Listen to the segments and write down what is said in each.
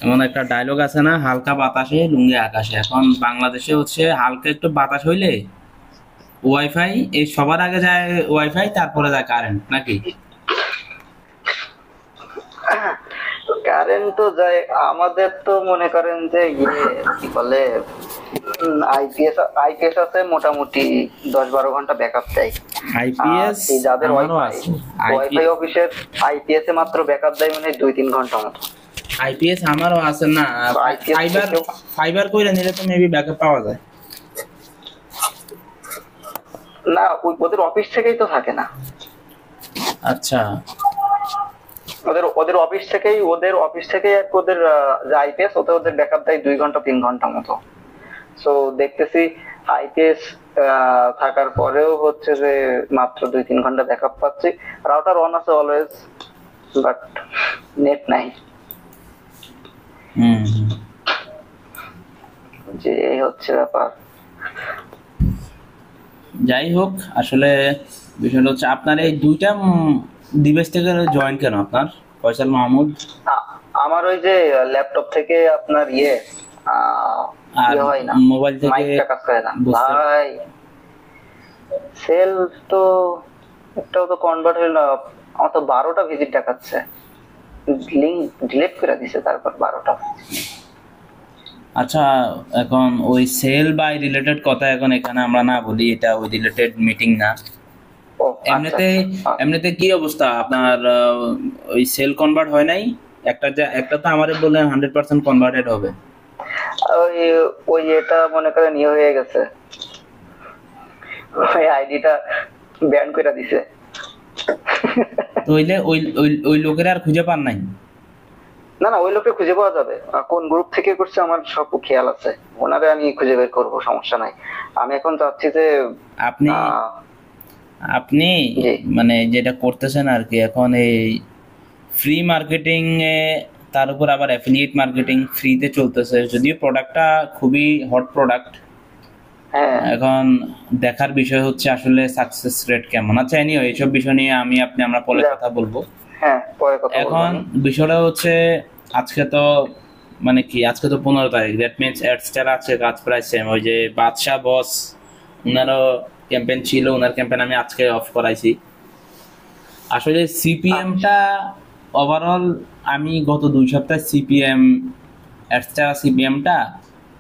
এমন একটা ডায়লগ আছে না, হালকা বাতাসে লুঙ্গি আকাশে। এখন বাংলাদেশে হচ্ছে হালকা একটু বাতাস হইলে ওয়াইফাই, এই সবার আগে যায় ওয়াইফাই, তারপরে যায় কারেন্ট, নাকি? কারেন্ট তো যায়, আমাদের তো মনে করেন যে কি বলে, আইপিএস আছে মোটামুটি 10-12 ঘন্টা ব্যাকআপ দেয়। আর আইপিএস এই যাদের আমারও ওয়াইফাই আছে। ওয়াইফাই অফিসের আইপিএস এ মাত্র ব্যাকআপ দেয় মানে 2-3 ঘন্টা মতো। আইপিএস আমারও আছে না। আইপিএস ফাইবার থেকেও ফাইবার কইরা নিলে তো মেবি ব্যাকআপ পাওয়া যায়। না, ওদের অফিস থেকেই তো থাকে না। আচ্ছা, ওদের অফিস থেকেই ওদের যে আইপিএস ওদের ব্যাকআপ দেয় 2-3 ঘন্টা মতো। সো দেখতেছি আইপিএস থাকার পরেও হচ্ছে যে মাত্র 2-3 ঘন্টা ব্যাকআপ পাচ্ছি। রাউটার অন আছে অলওয়েজ, বাট নেট নাই। হুম। যে এই হচ্ছে ব্যাপার। যাই হোক, আসলে বিষয়টা হচ্ছে আপনার এই দুইটা ডিভাইস থেকে জয়েন কেন আপনার, ফয়সাল মাহমুদ? আমার ওই যে ল্যাপটপ থেকে আপনার আর হয় না, মোবাইল থেকে মাইকটা কাজ করে না ভাই। সেল তো একটাও তো কনভার্ট হইল না। আমার তো 12টা ভিজিট দেখাচ্ছে, লিংক ডিলিট করে দিছে তারপর 12টা। আচ্ছা, এখন ওই সেল বাই রিলেটেড কথা এখন এখানে আমরা না বলি, এটা ওই রিলেটেড মিটিং না। ও এমনিতে এমনিতে কি অবস্থা আপনার? ওই সেল কনভার্ট হয় নাই? একটা তো আমারে বললেন 100% কনভার্টেড হবে। ওই ওই এটা মনে করেন ইয়ে হয়ে গেছে, ওই আইডিটা ব্যান করে দিছে। তাইলে ওই ওই ওই লোকের আর খুঁজে পান নাই? না না, ওই লোককে খুঁজে পাওয়া যাবে। কোন গ্রুপ থেকে করছে আমার সব খেয়াল আছে, ওনারে আমি খুঁজে বের করবো, সমস্যা নাই। আমি এখন চাচ্ছি যে আপনি আপনি মানে যেটা করতেছেন আর কি, এখন এই ফ্রি মার্কেটিং এ, তার উপর আবার অ্যাফিলিয়েট মার্কেটিং ফ্রিতে চলতেছে, যদিও প্রোডাক্টটা খুবই হট প্রোডাক্ট। এখন দেখার বিষয় হচ্ছে আসলে সাকসেস রেট কেমন। আচ্ছা, এনিওয়ে এইসব বিষয় নিয়ে আমরা পরে কথা বলবো। এখন বিষয়টা হচ্ছে আজকে তো মানে কি, আজকে তো 15 তারিখ, দ্যাট মিনস অ্যাডস্টার আছে কাজ প্রায় সেম। ওই যে বাদশা বস, ওনারও ক্যাম্পেইন ছিল, ওনার ক্যাম্পেইন আমি আজকে অফ করাইছি। আসলে সিপিএমটা ওভারঅল আমি গত 2 সপ্তাহ সিপিএম অ্যাডস্টার সিপিএমটা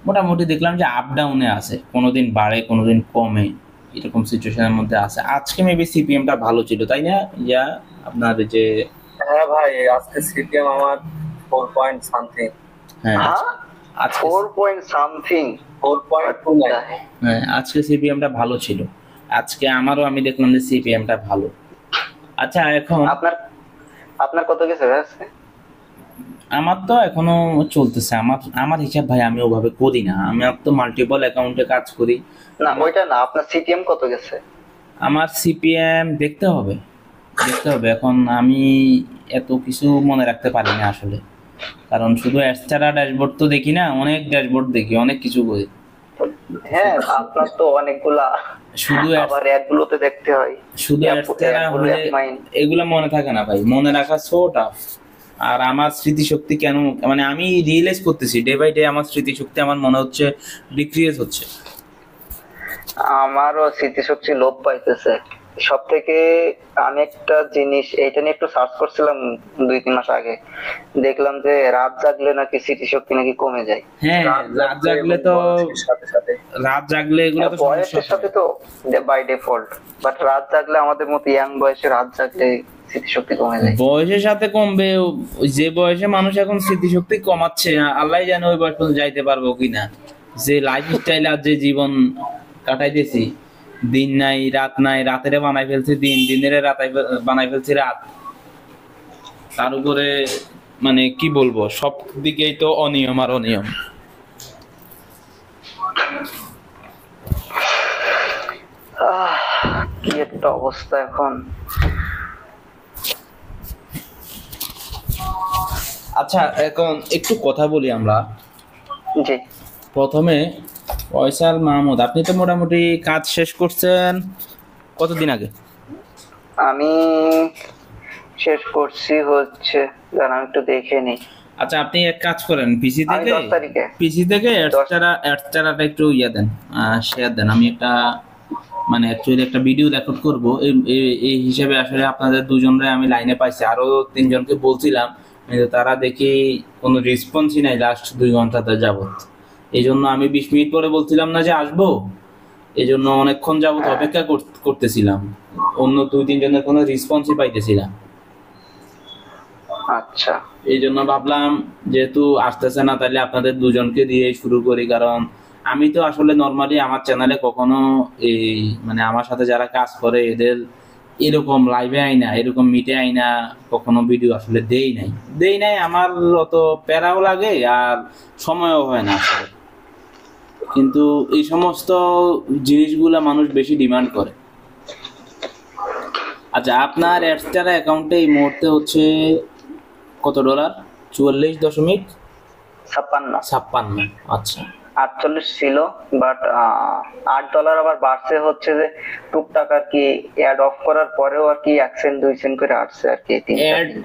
মোটামুটি দেখলাম যে আপ ডাউনে আছে, কোনোদিন বাড়ে কোনোদিন কমে, এরকম সিচুয়েশনের মধ্যে আছে। আজকে মেবি সিপিএমটা ভালো ছিল, তাই না? ইয়া আপনার যে হ্যাঁ ভাই, আজকে সিপিএম আমার 4 পয়েন্ট সামথিং। হ্যাঁ, আজকে 4 পয়েন্ট সামথিং, 4.29। হ্যাঁ, আজকে সিপিএমটা ভালো ছিল। আজকে আমারও আমি দেখলাম যে সিপিএমটা ভালো। আচ্ছা, এখন আপনার কত গেছে আজকে? আমার তো এখনো চলতেছে। আমার হিসাব ভাই আমি ওভাবে করি না, আমি তো মাল্টিপল অ্যাকাউন্টে কাজ করি। না ওইটা না, আপনার সিপিএম কত গেছে? আমার সিপিএম দেখতে হবে। এখন আমি এত কিছু মনে রাখতে পারি না আসলে, কারণ শুধু অ্যাডস্টারা ড্যাশবোর্ড তো দেখি না, অনেক ড্যাশবোর্ড দেখি, অনেক কিছু করি। হ্যাঁ, আপনার তো অনেকগুলা, শুধু আবার অ্যাডগুলোতে দেখতে হয়, শুধু অ্যাডস্টারা হলে এগুলা মনে থাকে না ভাই, মনে রাখা সো টাফ। আর আমার স্মৃতিশক্তি কেন, মানে আমি রিয়েলাইজ করতেছি ডে বাই ডে আমার স্মৃতিশক্তি আমার মনে হচ্ছে ডিক্রিজ হচ্ছে। আমারও স্মৃতিশক্তি লোপ পাইতেছে। সব থেকে আমি একটা জিনিস এটা নিয়ে একটু সার্চ করছিলাম 2-3 মাস আগে, দেখলাম যে রাত জাগলে নাকি স্মৃতিশক্তি নাকি কমে যায়। হ্যাঁ, রাত জাগলে তো রাত জাগলে এগুলো তো বয়সের সাথে তো বাই ডিফল্ট, বাট রাত জাগলে আমাদের মতো ইয়াং বয়সে রাত জাগলে স্মৃতিশক্তি কমে যায়। বয়সের সাথে কমবে, যে বয়সে মানুষ এখন স্মৃতিশক্তি কমাচ্ছে আল্লাহ জানে ওই বয়স পর্যন্ত যাইতে পারবো কিনা। যে লাইফ স্টাইল আর যে জীবন কাটাইতেছি, দিন নাই রাত নাই, রাতেরে বানাই ফেলছি দিন, দিনের বানাই ফেলছি রাত। তার উপরে মানে কি বলবো, সব দিকেই তো অনিয়ম আর অনিয়ম। কি একটা অবস্থা এখন। আচ্ছা, এখন একটু কথা বলি আমরা। জি, প্রথমে ফয়সাল মাহমুদ, আপনি তো মোটামুটি কাজ শেষ করছেন কতদিন আগে? আমি শেষ করছি হচ্ছে, আমি একটু দেখে নিই, আচ্ছা আপনি এক কাজ করেন, পিসি আমি থেকে 10 তারিখে অ্যাডসটারাটা একটু দেন, শেয়ার দেন। আমি একটা মানে অ্যাকচুয়ালি একটা ভিডিও রেকর্ড করব, এই হিসেবে আসলে আপনাদের দুজনরে আমি লাইনে পাইছি, আরো 3 জনকে বলছিলাম, কিন্তু তারা দেখি কোনো রেসপন্সই নাই লাস্ট 2 ঘন্টাতে যাবত। এই জন্য আমি 20 মিনিট পরে বলছিলাম না যে আসবো, এই জন্য অনেকক্ষণ যাবত অপেক্ষা করতেছিলাম, অন্য 2-3 জনের কোনো রেসপন্সই পাইতেছিলাম। আচ্ছা, এই জন্য ভাবলাম যেহেতু আসতেছে না, তাহলে আপনাদের দুজনকে দিয়ে শুরু করি। কারণ আমি তো আসলে নর্মালি আমার চ্যানেলে কখনো এই মানে আমার সাথে যারা কাজ করে এদের এরকম লাইভে আইনা, এরকম মিটে আইনা কখনো ভিডিও আসলে দেই নাই। আমার অত প্যারাও লাগে আর সময়ও হয় না আসলে। কিন্তু এই সমস্ত জিনিসগুলা মানুষ বেশি ডিমান্ড করে। আচ্ছা আপনার অ্যাডস্টার অ্যাকাউন্টে এই মুহূর্তে হচ্ছে কত ডলার? 44.56। আচ্ছা 48 ছিল, বাট $8 আবার বাড়ছে, হচ্ছে যে টুকটাক আর কি অ্যাড অফ করার পরেও আর কি 1 সেন্ট 2 সেন্ট করে আসছে আর কি।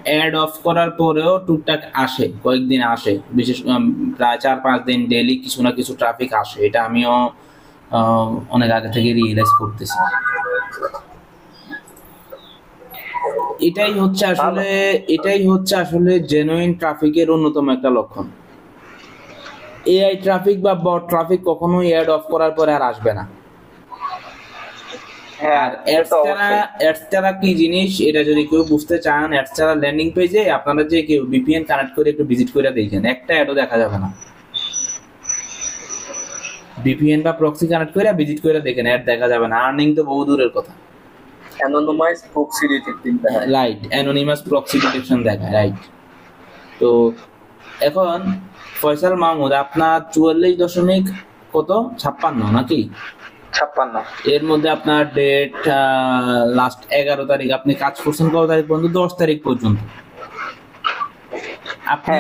অ্যাড অফ করার পরেও টুকটাক আসে, কয়েকদিন আসে, বিশেষ প্রায় 4-5 দিন ডেইলি কিছু না কিছু ট্রাফিক আসে। এটা আমিও অনেক আগে থেকে রিয়েলাইজ করতেছি। এটাই হচ্ছে আসলে জেনুইন ট্রাফিকের অন্যতম একটা লক্ষণ। এআই ট্রাফিক বা বট ট্রাফিক কখনোই অ্যাড অফ করার পরে আর আসবে না। আর অ্যাডস্টারা কি জিনিস এটা যদি কেউ বুঝতে চান, অ্যাডস্টারা ল্যান্ডিং পেজে আপনারা যে কেউ ভিপিএন কানেক্ট করে একটু ভিজিট করে দেখেন, একটা অ্যাডও দেখা যাবে না। ভিপিএন বা প্রক্সি কানেক্ট করে ভিজিট করে দেখেন, অ্যাড দেখা যাবে না। আর্নিং তো বহু দূরের কথা। অ্যানোনিমাস প্রক্সি ডিটেকশন দেখায়, রাইট, অ্যানোনিমাস প্রক্সি ডিটেকশন দেখায়, রাইট। তো এখন ফয়সাল মাহমুদ আপনার 44.56 নাকি? 56। এর মধ্যে আপনার ডেট লাস্ট 11 তারিখ, আপনি কাজ করছেন কত তারিখ পর্যন্ত? 10 তারিখ পর্যন্ত। আপনি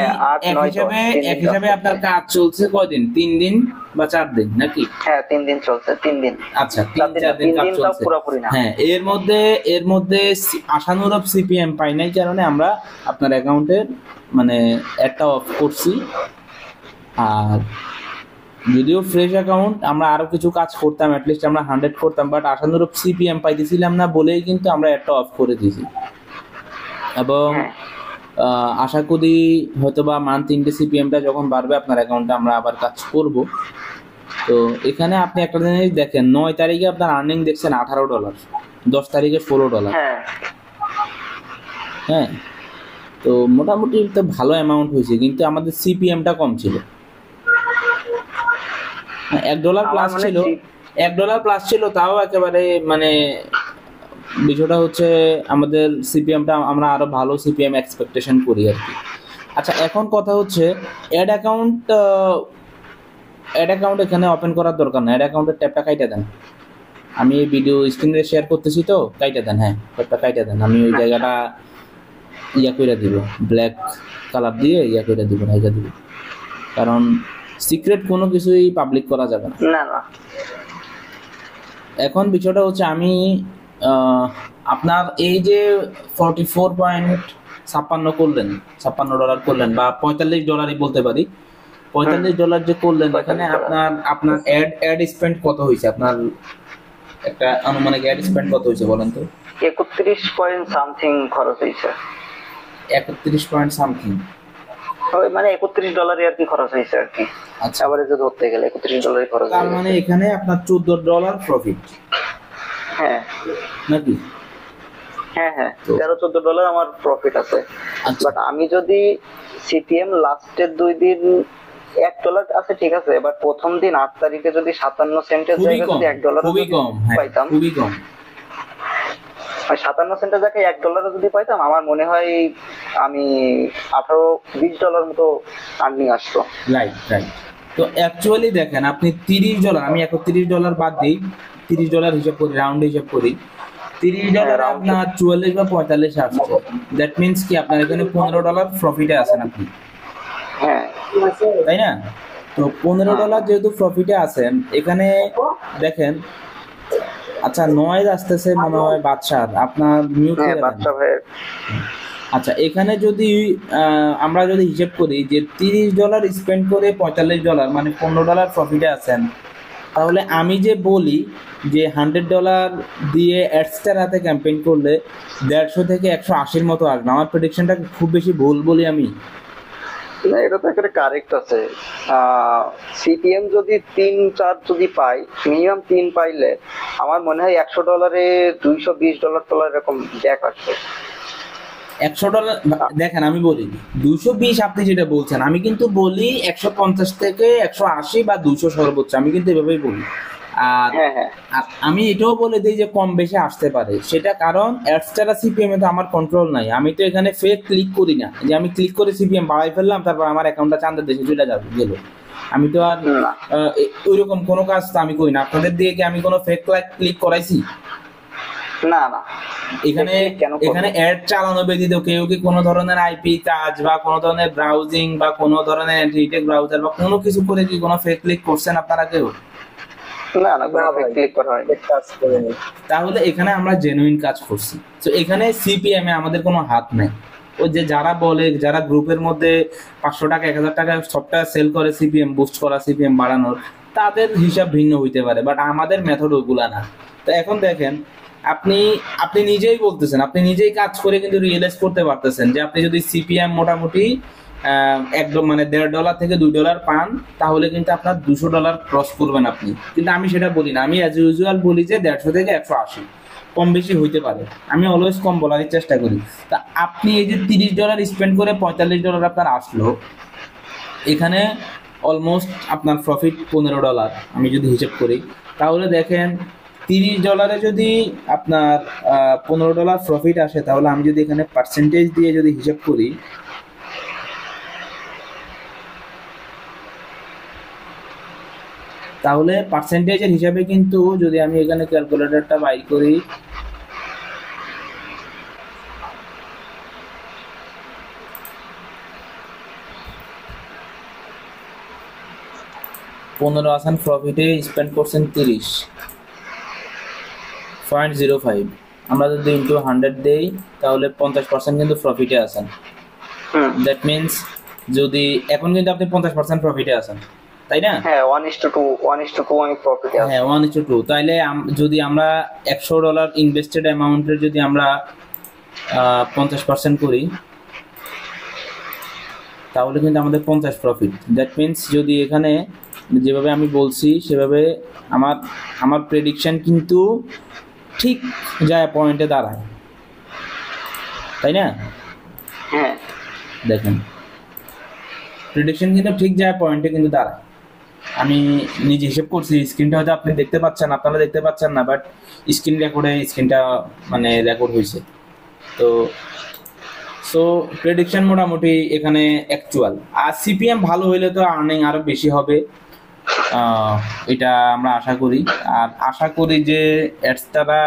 এক হিসাবে আপনার কাজ চলছে কয়দিন? 3 দিন বা 4 দিন নাকি? হ্যাঁ 3 দিন চলছে, 3 দিন। আচ্ছা 3-4 দিন কাজ চলছে। হ্যাঁ, এর মধ্যে আশানুরূপ সিপিএম পাই নাই কারণে আমরা আপনার অ্যাকাউন্টের মানে একটা অফ করছি। আর যদিও ফ্রেশ অ্যাকাউন্ট, আমরা আরো কিছু কাজ করতাম, অ্যাটলিস্ট আমরা 100 করতাম, বাট আশানুরূপ সিপিএম পাইতেছিলাম না বলেই কিন্তু আমরা একটা অফ করে দিয়েছি। এবং আশা করি হয়তো বা মান্থ 3টে সিপিএমটা যখন বাড়বে আপনার অ্যাকাউন্টে আমরা আবার কাজ করব। তো এখানে আপনি একটা জিনিস দেখেন, 9 তারিখে আপনার আর্নিং দেখছেন $18, 10 তারিখে $16। হ্যাঁ, তো মোটামুটি তো ভালো অ্যামাউন্ট হয়েছে, কিন্তু আমাদের সিপিএমটা কম ছিল। $1 প্লাস ছিল, $1 প্লাস ছিল, তাও একেবারে মানে বিষয়টা হচ্ছে আমাদের সিপিএমটা আমরা আরো ভালো সিপিএম এক্সপেকটেশন করি আর কি। আচ্ছা এখন কথা হচ্ছে অ্যাড অ্যাকাউন্ট এখানে ওপেন করার দরকার না। অ্যাড অ্যাকাউন্টের ট্যাবটা কাইটা দেন, আমি এই ভিডিও স্ক্রিনে শেয়ার করতেছি তো, কাইটা দেন। হ্যাঁ ট্যাবটা কাইটা দেন, আমি ওই জায়গাটা করে দিব, ব্ল্যাক কালার দিয়ে করে দিব, হাইজা দিব। কারণ সিক্রেট কোনো কিছুই পাবলিক করা যাবে না। এখন বিষয়টা হচ্ছে আমি আপনার এই যে $44.56 করলেন, $56 করলেন, বা $45 বলতে পারি, $45 যে করলেন, এখানে আপনার অ্যাড স্পেন্ড কত হয়েছে? আপনার একটা আনুমানিক অ্যাড স্পেন্ড কত হয়েছে বলেন তো? 31 পয়েন্ট সামথিং খরচ হয়েছে। 31 পয়েন্ট সামথিং, ওই মানে $31 আর কি খরচ হয়েছে আর কি। আচ্ছা, এভারেজে ধরতে গেলে $31 খরচ। তার মানে এখানে আপনার $14 প্রফিট। হ্যাঁ নাকি? হ্যাঁ $13-14 আমার প্রফিট আছে। বাট আমি যদি সিপিএম লাস্টের 2 দিন $1 আছে, ঠিক আছে, বাট প্রথম দিন 8 তারিখে যদি 57 সেন্টের জায়গায় যদি $1 পাইতাম, খুবই কম। 57 সেন্টের জায়গায় $1 যদি পাইতাম, আমার মনে হয় আমি $18-20 মতো আর্নিং আসতো। রাইট। তো অ্যাকচুয়ালি দেখেন আপনি $30, আমি $31 বাদ দিই, $30 হিসাব করি, রাউন্ড হিসাব করি, $30 আপনার 44 বা 45 আসছে। দ্যাট মিনস কি আপনার এখানে $15 প্রফিটে আছেন আপনি। হ্যাঁ তাই না? তো $15 যেহেতু প্রফিটে আছেন, এখানে দেখেন। আচ্ছা নয়েজ আসতেছে মনে হয় বাদশার, আপনার মিউট করে দেন। আচ্ছা, এখানে যদি আমরা যদি হিসেব করি যে $30 স্পেন্ড করে $45 মানে $15 প্রফিটে আছেন, তাহলে আমি যে বলি যে $100 দিয়ে অ্যাডস্টার হাতে ক্যাম্পেইন করলে 150 থেকে 180 মতো আসবে, আমার প্রেডিকশনটা খুব বেশি ভুল বলি আমি? না, এটা তো একেবারে কারেক্ট আছে। সিপিএম যদি 3-4 যদি পাই, মিনিমাম 3 পাইলে আমার মনে হয় $100 $220 এরকম ব্যাক আসবে। $100 দেখেন, আমি বলি 220 আপনি যেটা বলছেন, আমি কিন্তু বলি 150 থেকে 180 বা 200 সর্বোচ্চ, আমি কিন্তু এভাবেই বলি। আর আমি এটাও বলে দিই যে কম বেশি আসতে পারে, সেটা কারণ অ্যাডস্টারা সিপিএম এ তো আমার কন্ট্রোল নাই। আমি তো এখানে ফেক ক্লিক করি না যে আমি ক্লিক করে সিপিএম বাড়াই ফেললাম তারপর আমার অ্যাকাউন্টটা চাঁদের দেশে চলে যাবে গেল। আমি তো আর ওইরকম কোনো কাজ তো আমি করি না। আপনাদের দিয়ে কি আমি কোনো ফেক ক্লিক করাইছি? না না, এখানে অ্যাড চালানো ব্যতীত কেউ কি কোনো ধরনের আইপি কাজ বা কোনো ধরনের ব্রাউজিং বা কোনো ধরনের অ্যান্টিটেক ব্রাউজার বা কোনো কিছু করে কি কোনো ফেক ক্লিক করছেন আপনারা কেউ? না না, ক্লিক করা হয়নি, কাজ করেনি। তাহলে এখানে আমরা জেনুইন কাজ করছি। তো এখানে সিপিএম এ আমাদের কোনো হাত নেই। ওই যে যারা বলে, যারা গ্রুপের মধ্যে 500 টাকা 1000 টাকা সফটওয়্যার সেল করে সিপিএম বুস্ট করা, সিপিএম বাড়ানোর, তাদের হিসাব ভিন্ন হইতে পারে, বাট আমাদের মেথড ওগুলা না। তো এখন দেখেন, আপনি নিজেই বলতেছেন, আপনি নিজেই কাজ করে কিন্তু রিয়েলাইজ করতে পারতেছেন যে আপনি যদি সিপিএম মোটামুটি একদম মানে $1.5 থেকে $2 পান, তাহলে কিন্তু আপনার $200 ক্রস করবেন আপনি। কিন্তু আমি সেটা বলি না, আমি অ্যাজ ইউজুয়াল বলি যে 150 থেকে 180, কম বেশি হইতে পারে। আমি অলওয়েজ কম বলার চেষ্টা করি। তা আপনি এই যে $30 স্পেন্ড করে $45 আপনার আসলো, এখানে অলমোস্ট আপনার প্রফিট $15। আমি যদি হিসাব করি তাহলে দেখেন $30 যদি আপনার $15 প্রফিট আসে, তাহলে আমি যদি এখানে পার্সেন্টেজ দিয়ে যদি হিসাব করি, তাহলে পার্সেন্টেজের হিসাবে কিন্তু যদি আমি এখানে ক্যালকুলেটরটা বাইর করি, $15 প্রফিটে স্পেন্ড করছেন 30.05। আমরা যদি ইন্টু 100 দেই তাহলে 50% কিন্তু প্রফিটে আছেন। দ্যাট মিনস যদি এখন কিন্তু আপনি 50% প্রফিটে আছেন, তাই না? হ্যাঁ, 1:2 আমি প্রফিটে আছি। হ্যাঁ, 1:2। তাইলে যদি আমরা $100 ইনভেস্টেড অ্যামাউন্টের যদি আমরা 50% করি, তাহলে কিন্তু আমাদের 50 প্রফিট। দ্যাট মিনস যদি এখানে যেভাবে আমি বলছি সেভাবে আমার প্রেডিকশন কিন্তু ঠিক যায় পয়েন্টে দাঁড়ায়, তাই না? হ্যাঁ, দেখেন প্রেডিকশন কিন্তু ঠিক যায় পয়েন্টে কিন্তু দাঁড়ায়। আমি নিজে হিসেব করছি, স্ক্রিনটা হয়তো আপনি দেখতে পাচ্ছেন, আপনারা দেখতে পাচ্ছেন না, বাট স্ক্রিন রেকর্ডে স্ক্রিনটা মানে রেকর্ড হয়েছে। তো সো প্রেডিকশন মোটামুটি এখানে অ্যাকচুয়াল। আর সিপিএম ভালো হইলে তো আর্নিং আরো বেশি হবে, এটা আমরা আশা করি। আর আশা করি যে অ্যাডস্টারা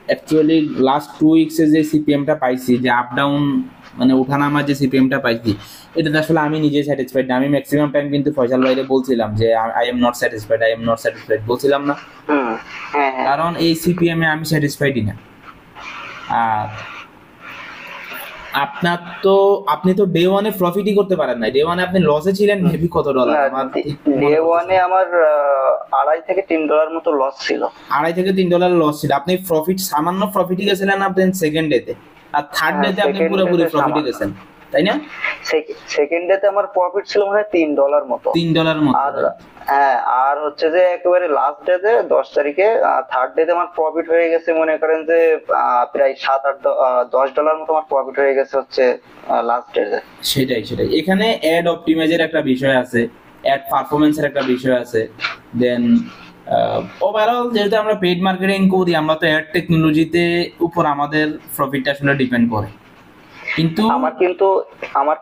অ্যাকচুয়ালি লাস্ট 2 উইকসে যে সিপিএমটা পাইছি, যে আপ ডাউন মানে ওঠানামা যে সিপিএমটা পাইছি, এটাতে আসলে আমি নিজে স্যাটিসফাইড না। আমি ম্যাক্সিমাম টাইম কিন্তু ফয়সাল ভাইরে বলছিলাম যে আই এম নট স্যাটিসফাইড বলছিলাম না, কারণ এই সিপিএম এ আমি স্যাটিসফাইডই না। আর আপনি তো ডে ওয়ানে প্রফিটই করতে পারেন না। ডে ওয়ানে আপনি লসে ছিলেন মেবি কত ডলার? ডে ওয়ানে আমার $2.5 থেকে $3 মতো লস ছিল। $2.5 থেকে $3 লস ছিল। আপনি প্রফিট সামান্য প্রফিটই গেছিলেন আপনার সেকেন্ড ডেতে, আর থার্ড ডেতে আপনি পুরোপুরি প্রফিটে গেছেন, তাই না? সেকেন্ড ডেতে আমার প্রফিট ছিল মানে $3 মতো। আর হ্যাঁ, আর হচ্ছে যে একেবারে লাস্ট ডেতে 10 তারিখে থার্ড ডেতে আমার প্রফিট হয়ে গেছে মনে করেন যে প্রায় $7-8-10 মতো আমার প্রফিট হয়ে গেছে হচ্ছে লাস্ট ডেতে। সেটাই এখানে অ্যাড অপটিমাইজের একটা বিষয় আছে, অ্যাড পারফরম্যান্সের একটা বিষয় আছে, দেন ওভারঅল যেহেতু আমরা পেইড মার্কেটিং করি, আমরা তো অ্যাড টেকনোলজিতে উপর আমাদের প্রফিটটা আসলে ডিপেন্ড করে। কিন্তু আমার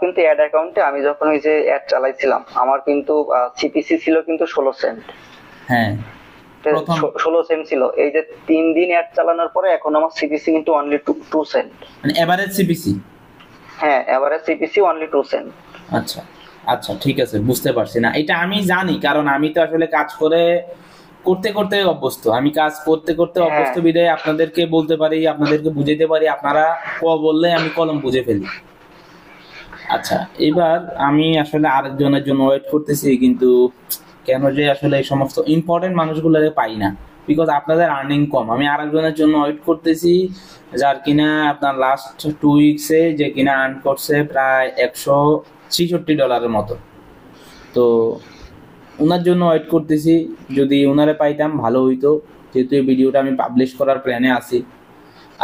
কিন্তু অ্যাড অ্যাকাউন্টে আমি যখন ওই যে অ্যাড চালাইছিলাম, আমার কিন্তু সিপিসি ছিল কিন্তু 16 সেন্ট। হ্যাঁ, 16 সেন্ট ছিল। এই যে 3 দিন অ্যাড চালানোর পরে এখন আমার সিপিসি কিন্তু অনলি 2 সেন্ট, মানে এভারেজ সিপিসি। হ্যাঁ, এভারেজ সিপিসি অনলি 2 সেন্ট। আচ্ছা, ঠিক আছে, বুঝতে পারছি। না, এটা আমি জানি, কারণ আমি তো আসলে কাজ করে করতে করতে অভ্যস্ত, আমি কাজ করতে করতে অভ্যস্ত বিধায় আপনাদেরকে বলতে পারি, আপনাদেরকে বুঝাইতে পারি, আপনারা বললে আমি কলম বুঝে ফেলি। আচ্ছা, এবার আমি আসলে আরেকজনের জন্য ওয়েট করতেছি, কিন্তু কেন যে আসলে এই সমস্ত ইম্পর্টেন্ট মানুষগুলোকে পাই না, বিকজ আপনাদের আর্নিং কম। আমি আরেকজনের জন্য ওয়েট করতেছি, যার কিনা আপনার লাস্ট 2 উইকসে যে কিনা আর্ন করছে প্রায় $166 মতো। তো ওনার জন্য ওয়েট করতেছি, যদি ওনারে পাইতাম ভালো হইতো, যেহেতু এই ভিডিওটা আমি পাবলিশ করার প্ল্যানে আছি।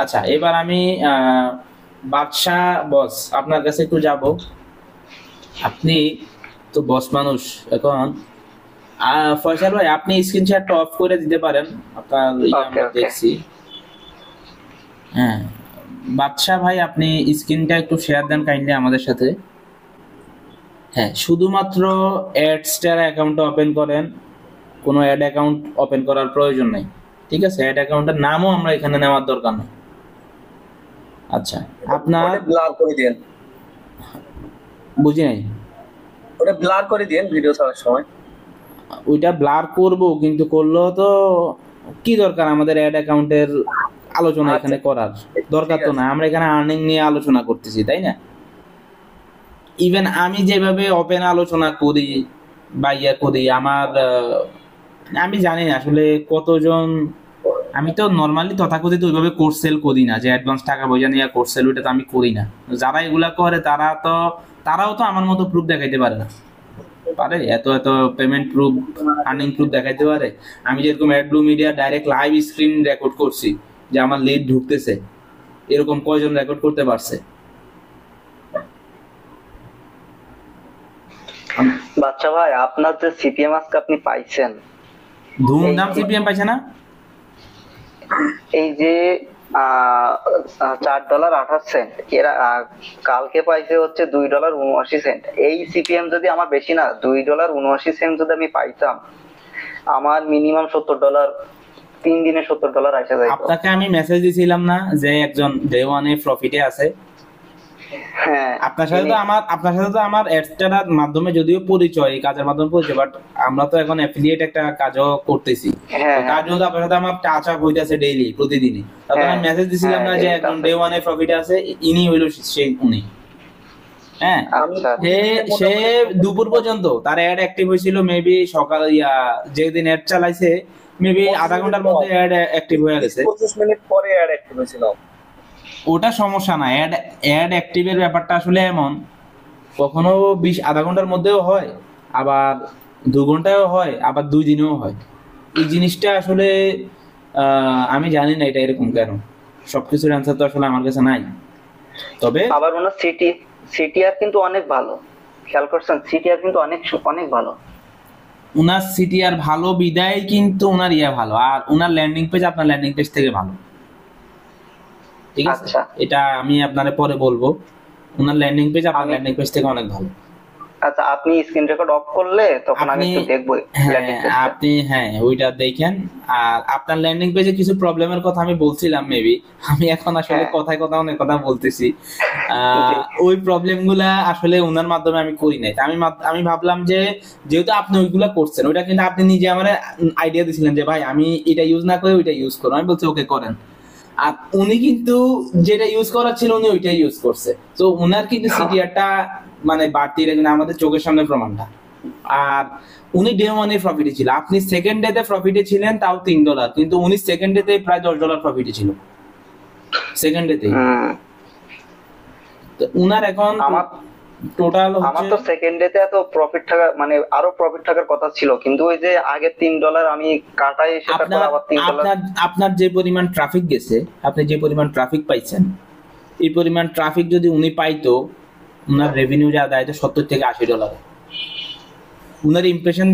আচ্ছা, এবার আমি বাদশাহ বস আপনার কাছে একটু যাব। আপনি তো বস মানুষ, এখন ফয়সাল ভাই আপনি স্ক্রিন শেয়ারটা অফ করে দিতে পারেন, আপনার দেখছি। হ্যাঁ বাদশাহ ভাই, আপনি স্ক্রিনটা একটু শেয়ার দেন কাইন্ডলি আমাদের সাথে। হ্যাঁ, শুধুমাত্র অ্যাডস্টার অ্যাকাউন্টটা ওপেন করেন, কোনো অ্যাড অ্যাকাউন্ট ওপেন করার প্রয়োজন নেই, ঠিক আছে? অ্যাড অ্যাকাউন্টের নামও আমরা এখানে নেওয়ার দরকার নেই। আচ্ছা, আপনার ব্লার করে দেন, বুঝি নাই। ওটা ব্লার করে দেন ভিডিও ছাড়ার সময়। ওইটা ব্লার করব, কিন্তু করলেও তো কি দরকার আমাদের অ্যাড অ্যাকাউন্টের আলোচনা এখানে করার দরকার তো না, আমরা এখানে আর্নিং নিয়ে আলোচনা করতেছি, তাই না? ইভেন আমি যেভাবে ওপেন আলোচনা করি বা ইয়া করি, আমি জানি না আসলে কতজন, আমি তো নর্মালি তথাকথিত ওইভাবে কোর্স সেল করি না, যে অ্যাডভান্স টাকা পয়সা নিয়ে কোর্স সেল, ওইটা তো আমি করি না। যারা এগুলা করে তারাও তো আমার মতো প্রুফ দেখাইতে পারে না, পারে এত এত পেমেন্ট প্রুফ, আর্নিং প্রুফ দেখাইতে পারে। আমি যেরকম অ্যাডব্লু media direct live screen record করছি যে আমার লিড ঢুকতেছে, এরকম কয়জন রেকর্ড করতে পারছে? বাচ্চা ভাই, আপনার যে সিপিএম আজকে আপনি পাইছেন, ধুমধাম সিপিএম পাইছে না? এই যে $4.28 এরা কালকে পাইছে হচ্ছে $2.79। এই সিপিএম যদি আমার বেশি না, $2.79 যদি আমি পাইতাম, আমার মিনিমাম $70, 3 দিনে $70 আসে যায়। আপনাকে আমি মেসেজ দিছিলাম না যে একজন ডে ওয়ানে প্রফিটে আছে? হ্যাঁ, আপনার সাথে তো আমার অ্যাডস্টার মাধ্যমে যদিও পরিচয়, এই কাজের মাধ্যমে পরিচয়, বাট আমরা তো এখন অ্যাফিলিয়েট একটা কাজও করতেছি, কাজও তো আপনার সাথে আমার টাচ আপ হইতাছে ডেইলি, প্রতিদিনই। তখন আমি মেসেজ দিছিলাম না যে একজন ডে ওয়ানে প্রফিটে আছে, ইনি হইল সেই উনি। হ্যাঁ, সে দুপুর পর্যন্ত তার অ্যাড অ্যাক্টিভ হয়েছিল, মেবি সকাল যেদিন অ্যাড চালাইছে মেবি আধা ঘন্টার মধ্যে অ্যাড অ্যাক্টিভ হয়ে গেছে, 25 মিনিট পরে অ্যাড অ্যাক্টিভ হয়েছিল। ওটা সমস্যা না, অ্যাড অ্যাক্টিভের ব্যাপারটা আসলে এমন, কখনো আধা ঘন্টার মধ্যেও হয়, আবার 2 ঘন্টায়ও হয়, আবার 2 দিনেও হয়। এই জিনিসটা আসলে আমি জানি না এটা এরকম কেন, সবকিছুর অ্যান্সার তো আসলে আমার কাছে নাই। তবে আবার ওনার সিটিআর কিন্তু অনেক ভালো, খেয়াল করছেন? সিটিআর কিন্তু অনেক অনেক ভালো। উনার সিটিআর ভালো বিদায় কিন্তু উনার ভালো, আর উনার ল্যান্ডিং পেজ আপনার ল্যান্ডিং পেজ থেকে ভালো, ঠিক আছে? এটা আমি আপনারে পরে বলবো, উনার ল্যান্ডিং পেজ আপনার ল্যান্ডিং পেজ থেকে অনেক ভালো। আচ্ছা, আপনি স্ক্রিন রেকর্ড অফ করলে তখন আমি একটু দেখবো। আপনি ওইটা দেখেন। আর আপনার ল্যান্ডিং পেজে কিছু প্রবলেমের কথা আমি বলছিলাম, মেবি আমি এখন আসলে কথায় অনেক কথা বলতেছি, ওই প্রবলেমগুলা আসলে ওনার মাধ্যমে আমি করি নাই। আমি ভাবলাম যে যেহেতু আপনি ওইগুলা করছেন, ওইটা কিন্তু আপনি নিজে আমার আইডিয়া দিছিলেন যে ভাই আমি এটা ইউজ না করে ওইটা ইউজ করবো, আমি বলছি ওকে করেন। আর উনি কিন্তু যেটা ইউজ করার ছিল উনি ওইটাই ইউজ করছে, তো উনার কিন্তু সিটিআরটা মানে বাড়তি, কিন্তু আমাদের চোখের সামনে প্রমাণটা। আর উনি ডে ওয়ানে প্রফিটে ছিল, আপনি সেকেন্ড ডেতে প্রফিটে ছিলেন, তাও $3, কিন্তু উনি সেকেন্ড ডেতে প্রায় $10 প্রফিটে ছিল, সেকেন্ড ডেতে। তো উনার এখন টোটাল আমার তো সেকেন্ড ডেতে এত প্রফিট থাকা, মানে আরো প্রফিট থাকার কথা ছিল, কিন্তু ওই যে আগে $3 আমি কাটাই, সেটা পর আবার $3। আপনার যে পরিমাণ ট্রাফিক গেছে, আপনি যে পরিমাণ ট্রাফিক পাইছেন, এই পরিমাণ ট্রাফিক যদি উনি পাইতো, উনার রেভিনিউ যা আদায় তো $70 থেকে $80। উনার ইমপ্রেশন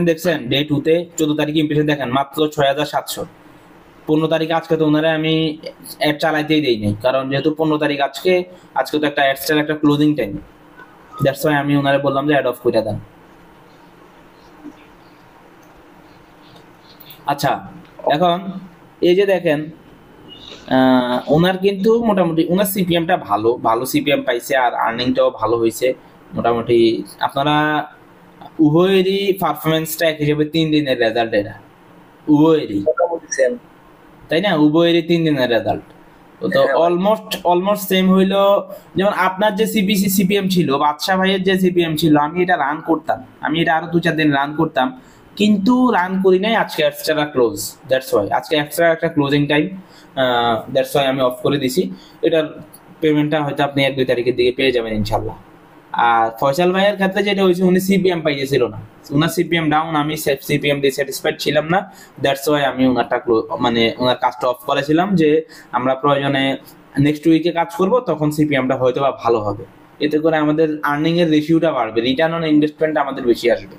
দেখছেন ডে 2 তে 14 তারিখে ইমপ্রেশন দেখেন মাত্র 6700। 15 তারিখ আজকে তো ওনারা আমি অ্যাড চালাইতেই দেই নাই, কারণ যেহেতু 15 তারিখ আজকে তো একটা অ্যাডস্টার একটা ক্লোজিং টাইম, দ্যাটস ওয়াই আমি ওনারে বললাম যে অ্যাড অফ করে দেন। আচ্ছা, এখন এই যে দেখেন ওনার কিন্তু মোটামুটি ওনার সিপিএমটা ভালো সিপিএম পাইছে, আর আর্নিংটাও ভালো হয়েছে মোটামুটি। আপনারা উভয়েরই পারফরমেন্সটা এক হিসেবে 3 দিনের রেজাল্ট, এটা উভয়েরই, তাই না? উভয়েরই 3 দিনের রেজাল্ট। তো অলমোস্ট সেম হইলো। যেমন আপনার যে সিপিএম ছিল, বাদশা ভাইয়ের যে সিপিএম ছিল, আমি এটা রান করতাম, আমি এটা আরো 2-4 দিন রান করতাম, কিন্তু রান করি নাই। আজকে এক্সট্রা ক্লোজ, দ্যাটস ওয়াই আজকে এক্সট্রা একটা ক্লোজিং টাইম, দ্যাটস ওয়াই আমি অফ করে দিছি। এটার পেমেন্টটা হয়তো আপনি 1-2 তারিখের দিকে পেয়ে যাবেন ইনশাল্লাহ। আর ফয়সাল ভাইয়ের ক্ষেত্রে যেটা হয়েছে, উনি সিপিএম পাইয়েছিল না, উনার সিপিএম ডাউন, আমি সিপিএম দিয়ে স্যাটিসফাইড ছিলাম না, দ্যাটস ওয়াই আমি ওনারটা মানে ওনার কাজটা অফ করেছিলাম, যে আমরা প্রয়োজনে নেক্সট উইকে কাজ করব, তখন সিপিএমটা হয়তো বা ভালো হবে, এতে করে আমাদের আর্নিং এর রেশিওটা বাড়বে, রিটার্ন অন ইনভেস্টমেন্ট আমাদের বেশি আসবে।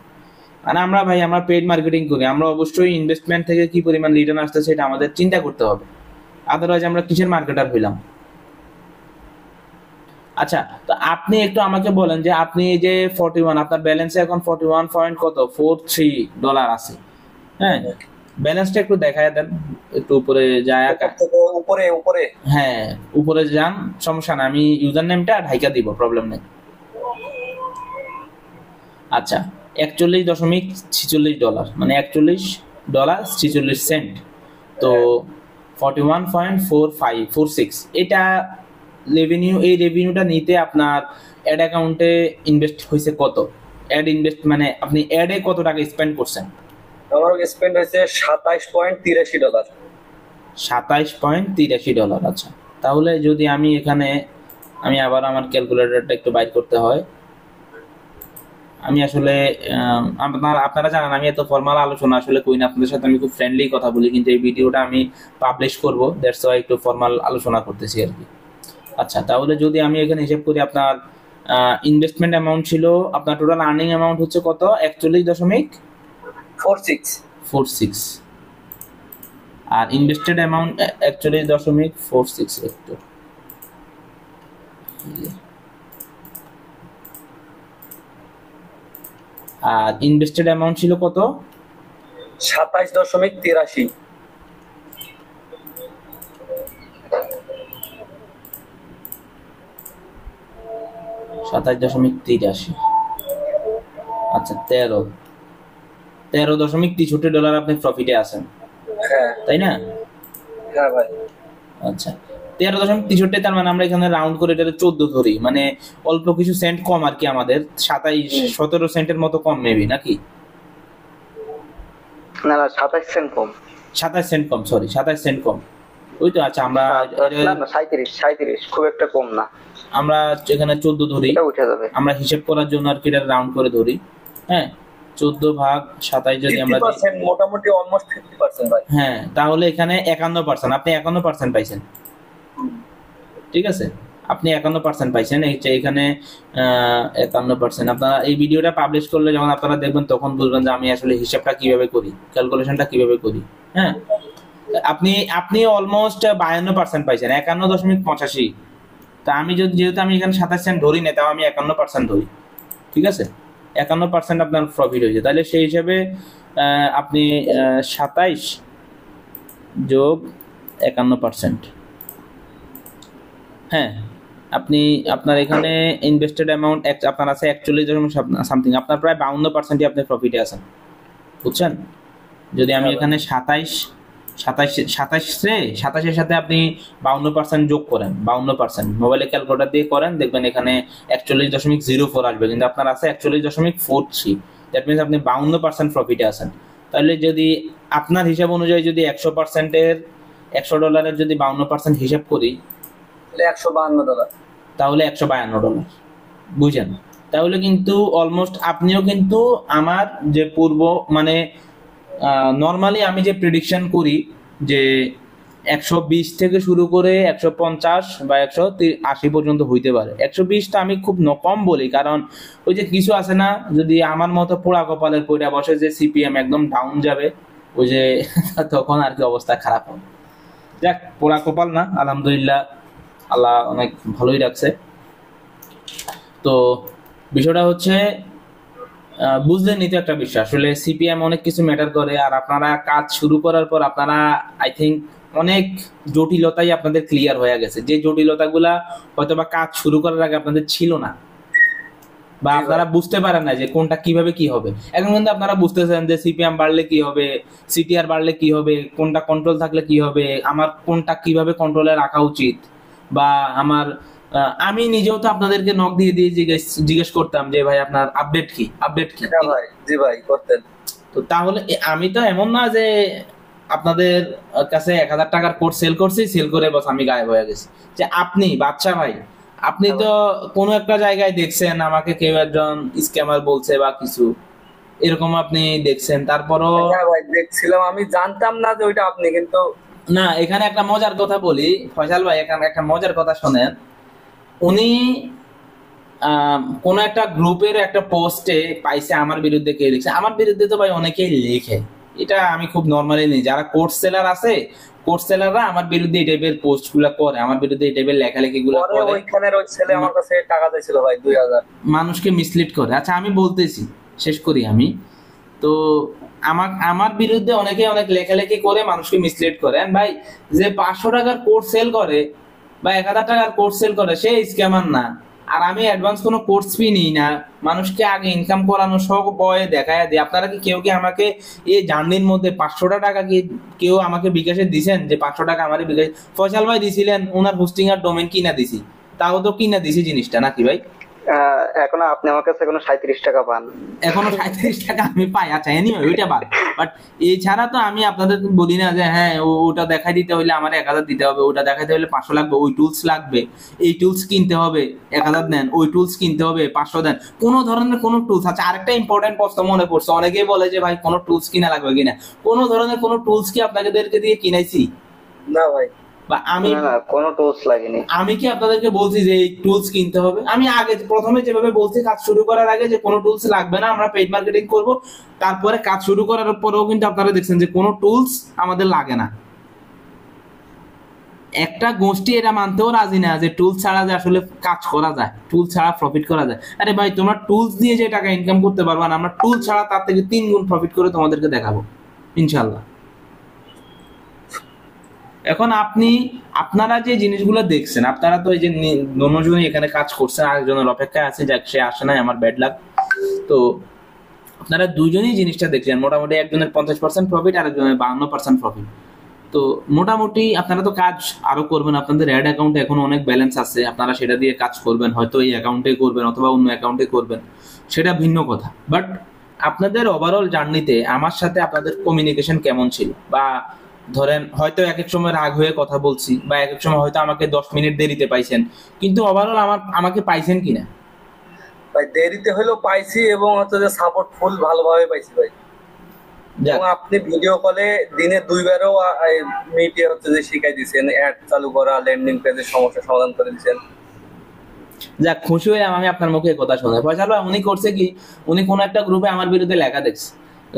মানে আমরা পেইড মার্কেটিং করি, আমরা অবশ্যই ইনভেস্টমেন্ট থেকে কি পরিমাণ রিটার্ন আসতেছে এটা আমাদের চিন্তা করতে হবে, আদারওয়াইজ আমরা কিসের মার্কেটার হইলাম। আচ্ছা, তো আপনি একটু আমাকে বলেন যে আপনি যে 41, আপনার ব্যালেন্সে এখন 41 পয়েন্ট কত $43 আছে, হ্যাঁ, ব্যালেন্সটা একটু দেখায় দেন, একটু উপরে যায়, উপরে হ্যাঁ উপরে যান, সমস্যা না, আমি ইউজার নেমটা ঢাইকা দিব, প্রবলেম নেই। আচ্ছা, $41.46, মানে $41.46। তো 41.4546 এটা রেভিনিউ। এই রেভিনিউটা নিতে আপনার অ্যাড অ্যাকাউন্টে ইনভেস্ট হয়েছে কত? অ্যাড ইনভেস্ট মানে আপনি অ্যাডে কত টাকা স্পেন্ড করছেন? আমার স্পেন্ড হয়েছে $27.83। $27.83। আচ্ছা, তাহলে যদি আমি এখানে, আমি আবার আমার ক্যালকুলেটরটা একটু বাইর করতে হয়, আমি আসলে আপনারা জানেন আমি এত ফর্মাল আলোচনা আসলে কই না, আপনাদের সাথে আমি খুব ফ্রেন্ডলি কথা বলি, কিন্তু এই ভিডিওটা আমি পাবলিশ করব, দ্যাটস ওয়াই একটু ফর্মাল আলোচনা করতেছি আর কি। আচ্ছা, তাহলে যদি আমি এখানে হিসাব করি, আপনার ইনভেস্টমেন্ট অ্যামাউন্ট ছিল, আপনার টোটাল আর্নিং অ্যামাউন্ট হচ্ছে কত? 41.46, আর ইনভেস্টেড অ্যামাউন্ট 41.46 একটু, আর ইনভেস্টেড অ্যামাউন্ট ছিল কত? 27.83। আচ্ছা, $13.63 আপনি প্রফিটে আছেন, তাই না? হ্যাঁ ভাই। আচ্ছা, 13.63, তার মানে আমরা এখানে রাউন্ড করে এটা 14 ধরি, মানে অল্প কিছু সেন্ট কম আর কি, আমাদের 17 সেন্টের মতো কম মেবি, নাকি? না 27 সেন্ট কম, 27 সেন্ট কম, সরি 27 সেন্ট কম, ওই তো। আচ্ছা, আমরা 37 খুব একটা কম না, আমরা এখানে 14 ধরি, এটা উঠে যাবে, আমরা হিসাব করার জন্য আর কি এটা রাউন্ড করে ধরি, হ্যাঁ। 14/27 যদি আমরা মোটামুটি অলমোস্ট 50% ভাই, হ্যাঁ, তাহলে এখানে 51%, আপনি 51% পাইছেন, ঠিক আছে, আপনি 51% পাইছেন। এখানে 51%। আপনারা এই ভিডিওটা পাবলিশ করলে যখন আপনারা দেখবেন, তখন বুঝবেন যে আমি আসলে হিসাবটা কিভাবে করি, ক্যালকুলেশনটা কিভাবে করি, হ্যাঁ। আপনি অলমোস্ট 52% পাইছেন, 51.85। তা আমি যেহেতু আমি এখানে 27 সেন্ট ধরি না, তাও আমি 51% ধরি, ঠিক আছে, 51% আপনার প্রফিট হয়েছে। তাহলে সেই হিসাবে আপনি 27 যোগ 51%, হ্যাঁ, আপনার এখানে ইনভেস্টেড অ্যামাউন্ট আপনার আছে 41 সামথিং, আপনার প্রায় 52%ই আপনি প্রফিটে আছেন, বুঝছেন? যদি আমি এখানে 27-এর সাথে আপনি 52% যোগ করেন, 52% মোবাইলে ক্যালকুলেটর দিয়ে করেন, দেখবেন এখানে 41.04 আসবে, কিন্তু আপনার আছে 41.43, দ্যাট মিনস আপনি 52% প্রফিটে আছেন। তাহলে যদি আপনার হিসাব অনুযায়ী যদি $100 যদি 52% হিসাব করি, $152, তাহলে $152, বুঝেন? তাহলে কিন্তু অলমোস্ট আপনিও কিন্তু আমার যে পূর্ব, মানে নর্মালি আমি যে প্রেডিকশন করি যে 120 থেকে শুরু করে 150 বা 180 পর্যন্ত হইতে পারে। 120টা আমি খুব কম বলি, কারণ ওই যে কিছু আছে না, যদি আমার মতো পোড়া কপালের পয়টা বসে যে সিপিএম একদম ডাউন যাবে, ওই যে তখন আর কি অবস্থা খারাপ হবে। যাক, পোড়া কপাল না, আলহামদুলিল্লাহ আল্লাহ অনেক ভালোই রাখছে। তো বিষয়টা হচ্ছে, বুঝলেনই তো একটা বিষয়, আসলে সিপিএম অনেক কিছু ম্যাটার করে। আর আপনারা কাজ শুরু করার পর আপনারা আই থিঙ্ক অনেক জটিলতাই আপনাদের ক্লিয়ার হয়ে গেছে, যে জটিলতাগুলা হয়তো বা কাজ শুরু করার আগে আপনাদের ছিল না, বা আপনারা বুঝতে পারেন না যে কোনটা কিভাবে কি হবে। এখন কিন্তু আপনারা বুঝতেছেন যে সিপিএম বাড়লে কি হবে, সিটিআর বাড়লে কি হবে, কোনটা কন্ট্রোল থাকলে কি হবে, আমার কোনটা কিভাবে কন্ট্রোলে রাখা উচিত, বা আমার আমি নিজেও তো আপনাদেরকে নক দিয়ে দিয়ে জিজ্ঞেস করতাম যে ভাই আপনার আপডেট কি, আপডেট কি। ভাই জি ভাই করতেন। তো তাহলে আমি তো এমন না যে আপনাদের কাছে 1000 টাকার কোর্স সেল করছি, সেল করে বস আমি গায়েব হয়ে গেছি। যে আপনি বাচ্চা ভাই, আপনি তো কোনো একটা জায়গায় দেখছেন আমাকে কেউ একজন স্ক্যামার বলছে বা কিছু এরকম আপনি দেখছেন, তারপরও ভাই দেখছিলাম, আমি জানতাম না যে ওইটা আপনি, কিন্তু না। এখানে একটা মজার কথা বলি ফয়সাল ভাই, এখানে একটা মজার কথা শোনেন। উনি কোন একটা গ্রুপের একটা পোস্টে পাইছে আমার বিরুদ্ধে কেউ লিখছে। আমার বিরুদ্ধে তো ভাই অনেকেই লেখে, এটা আমি খুব নর্মালি নিই। যারা কোর্স সেলার আছে, কোর্স সেলাররা আমার বিরুদ্ধে এই টাইপের পোস্ট গুলা করে, আমার বিরুদ্ধে এই টাইপের লেখালেখি গুলো করে। ওইখানের ওই ছেলে আমার কাছে টাকা দিয়েছিল ভাই 2000, মানুষকে মিসলিড করে। আচ্ছা আমি বলতেছি, শেষ করি আমি। তো আমার বিরুদ্ধে অনেকে অনেক লেখালেখি করে মানুষকে মিসলিড করে। ভাই যে 500 টাকার কোর্স সেল করে বা 1000 টাকার কোর্স সেল করে সে স্ক্যামার না। আর আমি অ্যাডভান্স কোনো কোর্স ফি নিই না, মানুষকে আগে ইনকাম করানো সব বয়ে দেখায় দিই। আপনারা কি কেউ কি আমাকে এই জার্নির মধ্যে 500 টাকা কি কেউ আমাকে বিকাশে দিছেন যে 500 টাকা আমারই বিকাশ? ফয়সাল ভাই দিছিলেন, ওনার হোস্টিং আর ডোমেন কিনা দিছি, তাও তো কিনা দিছি জিনিসটা, নাকি ভাই? এখনো আপনি আমার কাছে এখনো 37 টাকা পান। এখনো 37 টাকা আমি পাই। আচ্ছা এনিওয়ে ওইটা বাদ, বাট এছাড়া তো আমি আপনাদের বলি না যে হ্যাঁ ওটা দেখাই দিতে হলে আমার 1000 দিতে হবে, ওটা দেখাইতে হলে 500 লাগবে, ওই টুলস লাগবে, এই টুলস কিনতে হবে 1000 দেন, ওই টুলস কিনতে হবে 500 দেন, কোনো ধরনের কোনো টুলস। আচ্ছা আরেকটা ইম্পর্টেন্ট প্রশ্ন মনে পড়ছে, অনেকেই বলে যে ভাই কোনো টুলস কিনা লাগবে কিনা। কোনো ধরনের কোনো টুলস কি আপনাদেরকে দিয়ে কিনাইছি? না ভাই, বা আমি কোনো টুলস লাগেনি। আমি কি আপনাদেরকে বলছি যে এই টুলস কিনতে হবে? আমি আগে প্রথমে যেভাবে বলছি কাজ শুরু করার আগে যে কোনো টুলস লাগবে না, আমরা পেইড মার্কেটিং করব, তারপরে কাজ শুরু করার পরেও কিন্তু আপনারা দেখছেন যে কোনো টুলস আমাদের লাগে না। একটা গোষ্ঠী এটা মানতেও রাজি না যে টুলস ছাড়া যে আসলে কাজ করা যায়, টুলস ছাড়া প্রফিট করা যায়। আরে ভাই তোমরা টুলস দিয়ে যে টাকা ইনকাম করতে পারবা না, আমরা টুল ছাড়া তার থেকে 3 গুণ প্রফিট করে তোমাদেরকে দেখাবো ইনশাআল্লাহ। এখন আপনারা যে জিনিসগুলো দেখছেন, আপনারা তো এই যে দুজনই এখানে কাজ করছেন, আরেকজনের অপেক্ষায় আছে, যাক সে আসে নাই, আমার ব্যাড লাক। তো আপনারা দুজনেই জিনিসটা দেখলেন, মোটামুটি একজনের 50% প্রফিট, আরেকজনের 52% প্রফিট। তো মোটামুটি আপনারা তো কাজ আরো করবেন, আপনাদের অ্যাড অ্যাকাউন্টে এখন অনেক ব্যালেন্স আছে, আপনারা সেটা দিয়ে কাজ করবেন, হয়তো এই অ্যাকাউন্টে করবেন অথবা অন্য অ্যাকাউন্টে করবেন, সেটা ভিন্ন কথা। বাট আপনাদের ওভারঅল জার্নিতে আমার সাথে আপনাদের কমিউনিকেশন কেমন ছিল? বা ধরেন হয়তো এক এক সময় রাগ হয়ে কথা বলছি, বা এক এক সময় হয়তো আমাকে 10 মিনিট দেরিতে পাইছেন, কিন্তু ওভারঅল আমাকে পাইছেন কিনা? ভাই দেরিতে হলেও পাইছি, এবং হচ্ছে যে সাপোর্ট ফুল ভালোভাবে পাইছি ভাই। এবং আপনি ভিডিও কলে দিনে 2 বারও মিটিয়ে হচ্ছে যে শিখাই দিয়েছেন, অ্যাড চালু করা, ল্যান্ডিং পেজের সমস্যা সমাধান করে দিয়েছেন। যাক খুশি হইলাম আমি আপনার মুখে কথা শুনে। ফয়সাল ভাই উনি করছে কি, উনি কোন একটা গ্রুপে আমার বিরুদ্ধে লেখা দেখছে,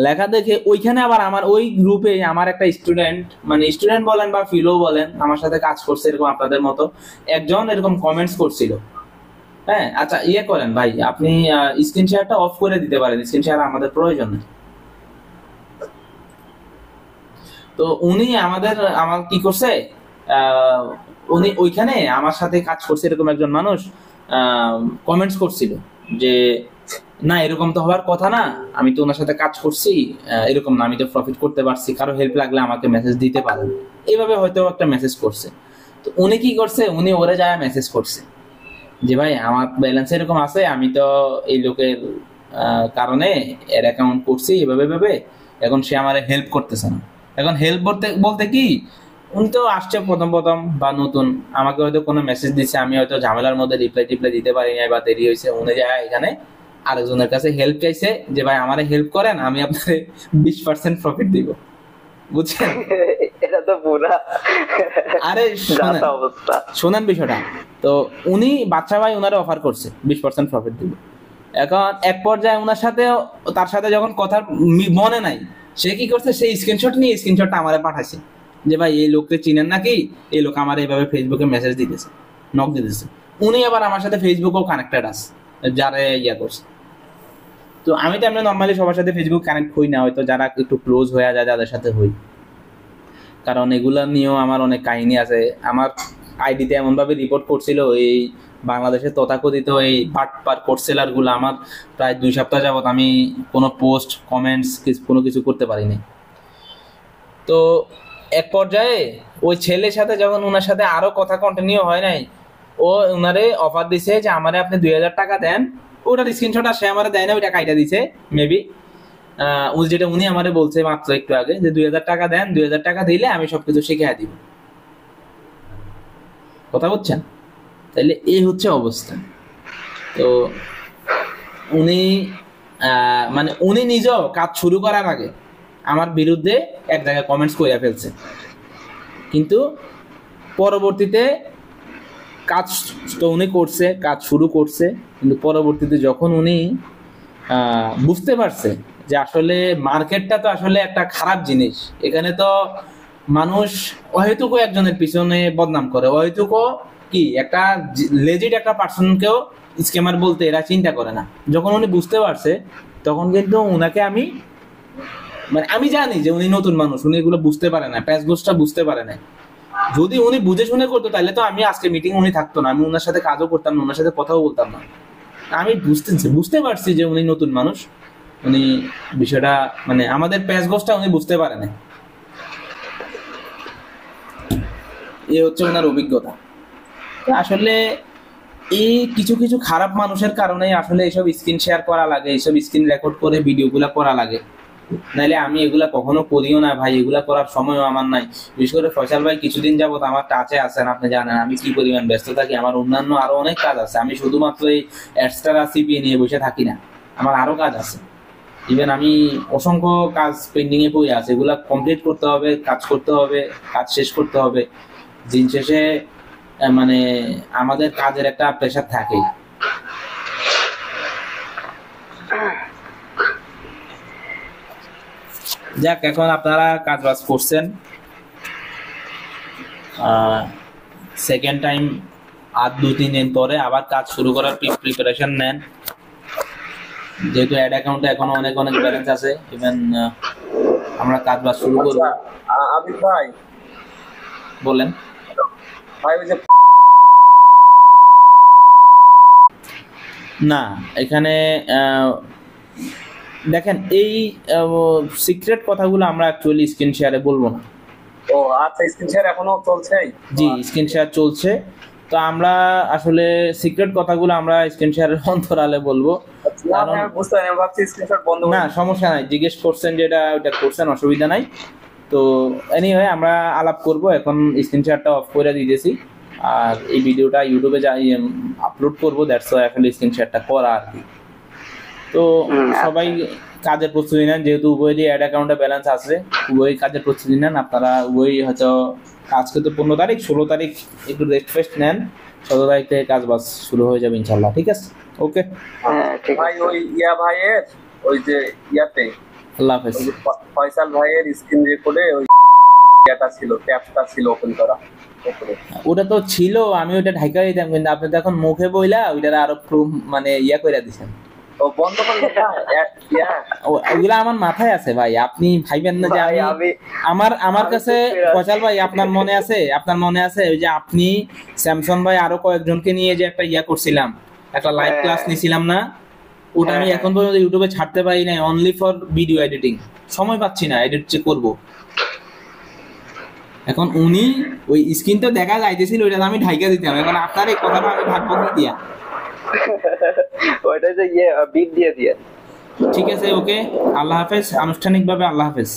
লেখা দেখে ওইখানে আবার আমার ওই গ্রুপে আমার একটা স্টুডেন্ট, মানে স্টুডেন্ট বলেন বা ফিলো বলেন, আমার সাথে কাজ করছে এরকম আপনাদের মতো একজন, এরকম কমেন্টস করছিল। হ্যাঁ আচ্ছা ইয়ে করেন ভাই, আপনি স্ক্রিন শেয়ারটা অফ করে দিতে পারেন, স্ক্রিন শেয়ার আমাদের প্রয়োজন নেই। তো উনি আমার কি করছে, উনি ওইখানে আমার সাথে কাজ করছে এরকম একজন মানুষ কমেন্টস করছিল যে না এরকম তো হওয়ার কথা না, আমি তো ওনার সাথে কাজ করছি, এরকম না, আমি তো প্রফিট করতে পারছি, কারো হেল্প লাগলে আমাকে মেসেজ দিতে পারেন, এইভাবে হয়তো একটা মেসেজ করছে। তো উনি কি করছে, উনি ওরে যায় মেসেজ করছে যে ভাই আমার ব্যালেন্স এরকম আছে, আমি তো এই লোকের কারণে এর অ্যাকাউন্ট করছি এভাবে ভাবে, এখন সে আমার হেল্প করতেছে না। এখন হেল্প বলতে কি, উনি তো আসছে প্রথম বা নতুন, আমাকে হয়তো কোনো মেসেজ দিচ্ছে, আমি হয়তো ঝামেলার মধ্যে রিপ্লাই দিতে পারি না বা দেরি হয়েছে, উনি যায় এখানে আরেকজনের কাছে হেল্প চাইছে যে ভাই আমারে হেল্প করেন, আমি আপনাকে 20% প্রফিট দিব, বুঝছেন? এটা তো পুরা আরে শোনেন বিষয়টা। তো উনি বাচ্চা ভাই ওনারে অফার করছে 20% প্রফিট দিব। এখন এক পর্যায়ে তার সাথে যখন কথা মনে নাই, সে কি করছে, সেই স্ক্রিনশটটা আমারে পাঠাইছে যে ভাই এই লোককে চিনেন নাকি, এই লোক আমার এইভাবে ফেসবুকে মেসেজ দিতেছে, নক দিতেছে। উনি আবার আমার সাথে ফেসবুকেও কানেক্টেড আছে, যারা ইয়া করছে। তো আমি তো এমনি নর্মালি সবার সাথে ফেসবুক কানেক্ট হই না, হয়তো যারা একটু ক্লোজ হয়ে যায় তাদের সাথে হই, কারণ এগুলা নিয়েও আমার অনেক কাহিনী আছে। আমার আইডিতে এমন ভাবে রিপোর্ট করছিল, এই বাংলাদেশের তথাকথিত এই বাটপার কোর্স সেলার গুলো, আমার প্রায় 2 সপ্তাহ যাবত আমি কোনো পোস্ট কমেন্টস কোনো কিছু করতে পারিনি। তো এক পর্যায়ে ওই ছেলের সাথে যখন ওনার সাথে আরো কথা কন্টিনিউ হয় নাই, ও ওনারে অফার দিছে যে আমারে আপনি 2000 টাকা দেন, ওটার স্ক্রিনশট আর সে আমারে দেয় না, ওই টাকা এটা দিছে মেবি যেটা উনি আমারে বলছে মাত্র একটু আগে, যে 2000 টাকা দেন, 2000 টাকা দিলে আমি সবকিছু শিখিয়ে দিব। কথা বলছেন? তাইলে এই হচ্ছে অবস্থা। তো উনি মানে উনি নিজেও কাজ শুরু করার আগে আমার বিরুদ্ধে এক জায়গায় কমেন্টস করে ফেলছে, কিন্তু পরবর্তীতে কাজ তো উনি করছে, কাজ শুরু করছে, কিন্তু পরবর্তীতে যখন উনি বুঝতে পারছে যে আসলে মার্কেটটা তো আসলে একটা খারাপ জিনিস, এখানে তো মানুষ অহেতুকও একজনের পিছনে বদনাম করে, অহেতুকও কি একটা লেজিট একটা পার্সনকেও স্ক্যামার বলতে এরা চিন্তা করে না। যখন উনি বুঝতে পারছে তখন কিন্তু উনাকে আমি মানে আমি জানি যে উনি নতুন মানুষ, উনি এগুলো বুঝতে পারে না, প্যাচগোসটা বুঝতে পারে না। যদি উনি বুঝে শুনে করতো তাহলে তো আমি আজকে মিটিং উনি থাকতো না, আমি ওনার সাথে কাজও করতাম না, ওনার সাথে কথাও বলতাম না। আমি বুঝতে পারছি যে উনি নতুন মানুষ, উনি বিষয়টা মানে আমাদের প্যাচগোসটা উনি বুঝতে পারে না। এই হচ্ছে ওনার অভিজ্ঞতা। আসলে এই কিছু কিছু খারাপ মানুষের কারণে আসলে এইসব স্ক্রিন শেয়ার করা লাগে, এইসব স্ক্রিন রেকর্ড করে ভিডিওগুলো করা লাগে, নাইলে আমি এগুলা কখনো করিও না ভাই, এগুলা করার সময়ও আমার নাই। বিশেষ করে ফয়সাল ভাই কিছুদিন যাবত আমার টাচে আছেন, আপনি জানেন আমি কি পরিমাণ ব্যস্ত থাকি, আমার অন্যান্য আরো অনেক কাজ আছে, আমি শুধুমাত্র এই এক্সট্রা সিপি নিয়ে বসে থাকি না, আমার আরো কাজ আছে। ইভেন আমি অসংখ্য কাজ পেন্ডিং এ পড়ে আছে, এগুলা কমপ্লিট করতে হবে, কাজ করতে হবে, কাজ শেষ করতে হবে। দিন শেষে মানে আমাদের কাজের একটা প্রেশার থাকে। যাক, এখন আপনারা কাজ বাজ করছেন, সেকেন্ড টাইম আর 2-3 দিন পরে আবার কাজ শুরু করার প্রিপারেশন নেন, যেহেতু অ্যাড অ্যাকাউন্টে এখনো অনেক অনেক ব্যালেন্স আছে। ইভেন আমরা কাজ বাজ শুরু করব। আবিদ ভাই বলেন ভাই, ওই যে না এখানে দেখেন এই সিক্রেট কথাগুলো আমরা অ্যাকচুয়ালি স্ক্রিন শেয়ারে বলবো না। ও আচ্ছা, স্ক্রিন শেয়ার এখনো চলছে? জি, স্ক্রিন শেয়ার চলছে। তো আমরা আসলে সিক্রেট কথাগুলো আমরা স্ক্রিন শেয়ারের অন্তরালে বলবো। না সমস্যা নাই, জিজ্ঞেস করছেন যেটা ওটা করছেন, অসুবিধা নাই। তো এনিওয়ে আমরা আলাপ করব, এখন স্ক্রিন শেয়ারটা অফ করে দিতেছি, আর এই ভিডিওটা ইউটিউবে আপলোড করবো, দ্যাটস ওয়াই আসলে স্ক্রিন শেয়ারটা করা আর কি। তো সবাই কাজের প্রস্তুতি নেন, যেহেতু উভয়েরই অ্যাড অ্যাকাউন্টে ব্যালেন্স আছে, উভয় কাজের প্রস্তুতি নেন আপনারা। উভয় হয়তো আজকে তো 15 তারিখ, 16 তারিখ একটু রেস্ট ফেস্ট নেন, 17 তারিখ থেকে কাজ বাজ শুরু হয়ে যাবে ইনশাল্লাহ। ঠিক আছে, ওকে ভাই। ওই ইয়া ভাইয়ের ওই যে ইয়াতে, আল্লাহ হাফেজ, ফয়সাল ভাইয়ের স্ক্রিন রেকর্ডে ওই ইয়াটা ছিল, ট্যাবটা ছিল ওপেন করা, ওটা তো ছিল, আমি ওটা ঢাকা দিতাম, কিন্তু আপনি তো এখন মুখে বইলা ওইটার আরো মানে ইয়া করে দিচ্ছেন। ওগুলা আমার মাথায় আছে ভাই, আপনি ভাইবেন না যে আমার কাছে। ফয়সাল ভাই আপনার মনে আছে ওই যে আপনি স্যামসং ভাই আরো কয়েকজনকে নিয়ে যে একটা ইয়া করছিলাম, একটা লাইভ ক্লাস নিছিলাম না, ওটা আমি এখন পর্যন্ত ইউটিউবে ছাড়তে পারি না, অনলি ফর ভিডিও এডিটিং, সময় পাচ্ছি না এডিট যে করবো। এখন উনি ওই স্ক্রিনটা দেখা যাইতেছিল, ওইটা আমি ঢাইকা দিতাম, এখন আপনার এই কথাটা আমি ভাববো কি দিয়া? ওইটা যে বিট দিয়ে দিয়ে। ঠিক আছে, ওকে, আল্লাহ হাফেজ, আনুষ্ঠানিকভাবে আল্লাহ হাফেজ।